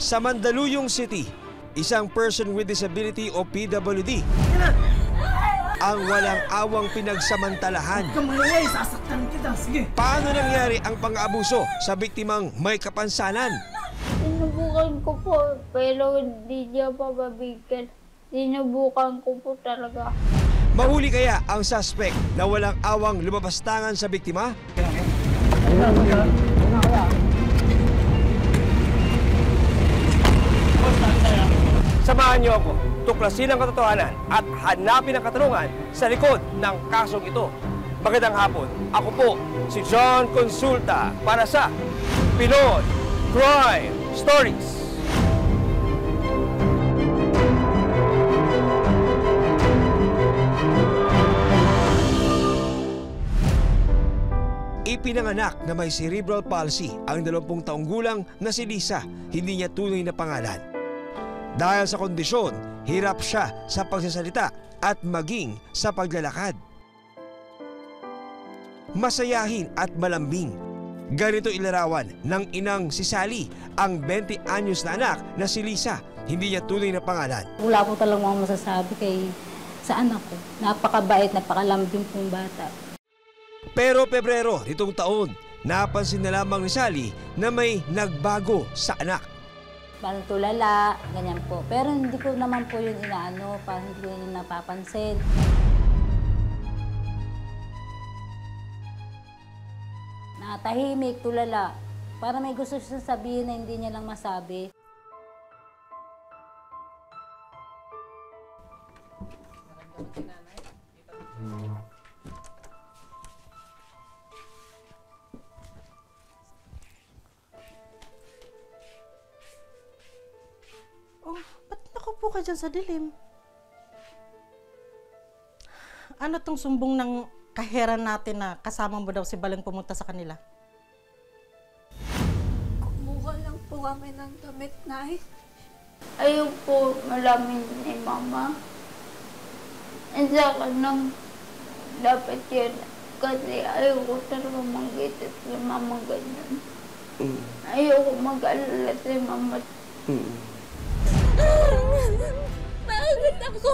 Sa Mandaluyong City, isang person with disability o PWD ang walang awang pinagsamantalahan. Sasaktan kita, sige. Paano nangyari ang pang-aabuso sa biktimang may kapansanan? Sinubukan ko po, pero hindi niya pababigyan. Sinubukan ko po talaga. Mahuli kaya ang suspect na walang awang lumapastangan sa biktima? Samahan niyo ako, tuklasin ang katotohanan at hanapin ang katarungan sa likod ng kasong ito. Magandang hapon, ako po si John Consulta para sa Pinoy Crime Stories. Ipinanganak na may cerebral palsy ang 20 taong gulang na si Lisa, hindi niya tunay na pangalan. Dahil sa kondisyon, hirap siya sa pagsasalita at maging sa paglalakad. Masayahin at malambing. Ganito ilarawan ng inang si Sally, ang 20 anyos na anak na si Lisa, hindi niya tunay na pangalan. Wala po talagang mga masasabi sa anak ko. Napakabait, napakalambing pong bata. Pero Pebrero nitong taon, napansin na lamang ni Sally na may nagbago sa anak. Parang tulala, ganyan po. Pero hindi ko naman po yun inaano, parang hindi ko yun napapansin. Nakatahimik, tulala. Para may gusto siya sabihin na hindi niya lang masabi. Oh, ba't nakaupo ka dyan sa dilim? Ano tong sumbong ng kaheran natin na kasama mo daw si Balang pumunta sa kanila? Kumuha lang po kami ng damit, Nay. Ayaw po malamin ni Mama. At saka nang dapat yan. Kasi ayaw ko talaga mag-itit si Mama ganyan. Ayaw ko mag-alala si Mama. Bakit ako?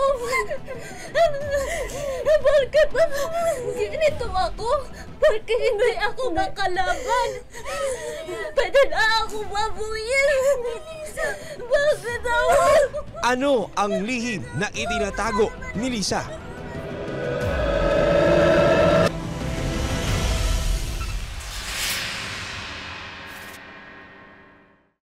Bakit ganito ako? Bakit hindi ako makalaban? Pwede na ako mabuyin. Bakit ako? Ano ang lihim na itinatago ni Lisa?